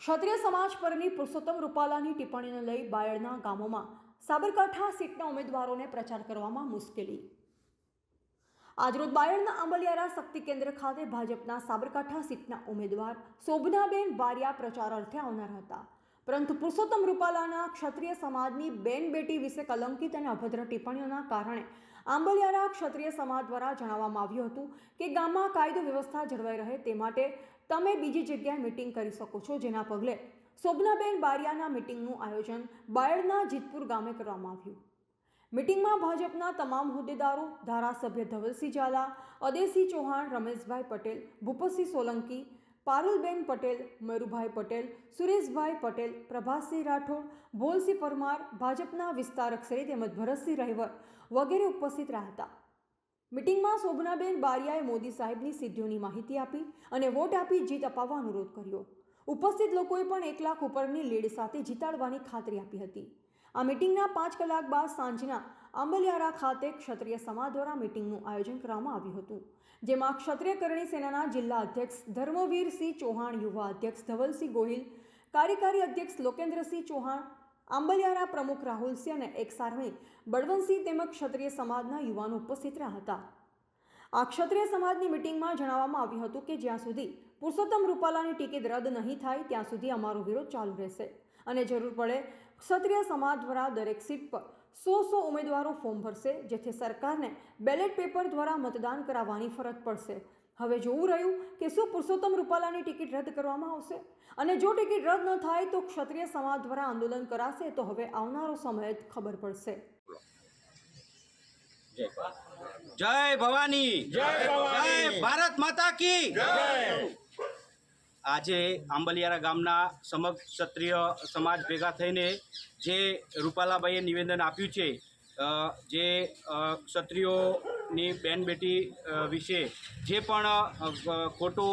ક્ષત્રિય સમાજ પરની પુરુષોત્તમ રૂપાલાની ટિપ્પણીને લઈ બાયડના ગામોમાં સાબરકાંઠા સીટના ઉમેદવારોને પ્રચાર કરવામાં મુશ્કેલી। આજરોજ બાયડના આંબલિયારા શક્તિ કેન્દ્ર ખાતે ભાજપના સાબરકાંઠા સીટના ઉમેદવાર શોભનાબેન બારિયા પ્રચાર અર્થે આવનાર હતા, પરંતુ પુરુષોત્તમ રૂપાલાના ક્ષત્રિય સમાજની બેન બેટી વિશે કલંકિત અને અભદ્ર ટિપ્પણીઓના કારણે આંબલિયારા ક્ષત્રિય સમાજ દ્વારા જણાવવામાં આવ્યું હતું કે ગામમાં કાયદો વ્યવસ્થા જળવાઈ રહે તે માટે તમે બીજી જગ્યાએ મીટિંગ કરી શકો છો, જેના પગલે શોભનાબેન બારિયાના મીટિંગનું આયોજન બાયડના જીતપુર ગામે કરવામાં આવ્યું। મીટિંગમાં ભાજપના તમામ હોદ્દેદારો, ધારાસભ્ય ધવલસિંહ ઝાલા, અદેસિંહ ચૌહાણ, રમેશભાઈ પટેલ, ભૂપતસિંહ સોલંકી, પારુલબેન પટેલ, મયુરભાઈ પટેલ, સુરેશભાઈ પટેલ, પ્રભાતસિંહ રાઠોડ, ભોલસિંહ પરમાર, ભાજપના વિસ્તારક શ્રી તેમજ ભરતસિંહ રહેવર વગેરે ઉપસ્થિત રહ્યા હતા। મીટિંગમાં શોભનાબેન બારિયાએ મોદી સાહેબની સિદ્ધિઓની માહિતી આપી અને વોટ આપી જીત અપાવવા અનુરોધ કર્યો। ઉપસ્થિત લોકોએ પણ 1 લાખ ઉપરની લીડ સાથે જીતાડવાની ખાતરી આપી હતી। આ મીટિંગના 5 કલાક બાદ સાંજના આંબલિયારા ખાતે ક્ષત્રિય સમાજ દ્વારા મીટિંગનું આયોજન કરવામાં આવ્યું હતું, જેમાં ક્ષત્રિય કરણી સેનાના જિલ્લા અધ્યક્ષ ધર્મવીરસિંહ ચૌહાણ, યુવા અધ્યક્ષ ધવલસિંહ ગોહિલ, કાર્યકારી અધ્યક્ષ લોકેન્દ્રસિંહ ચૌહાણ, આંબલિયારા પ્રમુખ રાહુલસિંહ અને એકસારણી બળવંતસિંહ તેમજ ક્ષત્રિય સમાજના યુવાનો ઉપસ્થિત રહ્યા હતા। આ ક્ષત્રિય સમાજની મીટિંગમાં જણાવવામાં આવ્યું હતું કે જ્યાં સુધી પુરુષોત્તમ રૂપાલાની ટિકિટ રદ નહીં થાય ત્યાં સુધી અમારો વિરોધ ચાલુ રહેશે અને જરૂર પડે ક્ષત્રિય સમાજ દ્વારા દરેક સીટ પર 100 ઉમેદવારો ફોર્મ ભરશે, જેથી સરકારને બેલેટ પેપર દ્વારા મતદાન કરાવવાની ફરજ પડશે। હવે જોવું રહ્યું કે શું પુરુષોત્તમ રૂપાલાની ટિકિટ રદ કરવામાં આવશે, અને જો ટિકિટ રદ ન થાય તો ક્ષત્રિય સમાજ દ્વારા આંદોલન કરાશે, તો હવે આવનારો સમય જ ખબર પડશે। जय भवानी, जय भारत माता की जय। આજે આંબલિયારા ગામના સમગ્ર ક્ષત્રિય સમાજ ભેગા થઈને જે રૂપાલાભાઈએ નિવેદન આપ્યું છે, જે ક્ષત્રિયોની બેન બેટી વિશે જે પણ ખોટો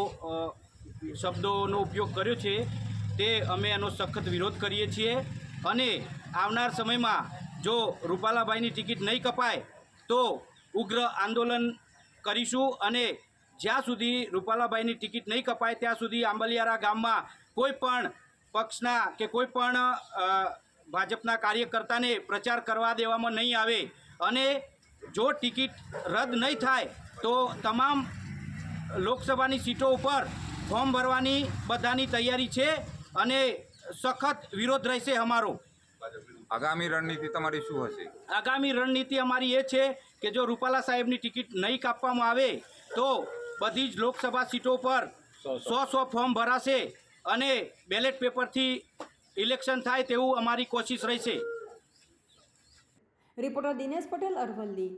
શબ્દોનો ઉપયોગ કર્યો છે તે અમે એનો સખત વિરોધ કરીએ છીએ અને આવનાર સમયમાં જો રૂપાલાભાઈની ટિકિટ નહીં કપાય તો ઉગ્ર આંદોલન કરીશું અને જ્યાં સુધી રૂપાલાભાઈની ટિકિટ નહીં કપાય ત્યાં સુધી આંબલિયારા ગામમાં કોઈ પણ પક્ષના કે કોઈ પણ ભાજપના કાર્યકર્તાને પ્રચાર કરવા દેવામાં નહીં આવે અને જો ટિકિટ રદ નહીં થાય તો તમામ લોકસભાની સીટો ઉપર ફોર્મ ભરવાની બધાની તૈયારી છે અને સખત વિરોધ રહેશે અમારો। આગામી રણનીતિ તમારી શું હશે? આગામી રણનીતિ અમારી એ છે કે જો રૂપાલા સાહેબની ટિકિટ નહીં કાપવામાં આવે તો બધી જ લોકસભા સીટો પર 100 ફોર્મ ભરાશે અને બેલેટ પેપરથી ઇલેક્શન થાય તેવું અમારી કોશિશ રહેશે। રિપોર્ટર દિનેશ પટેલ, અરવલ્લી।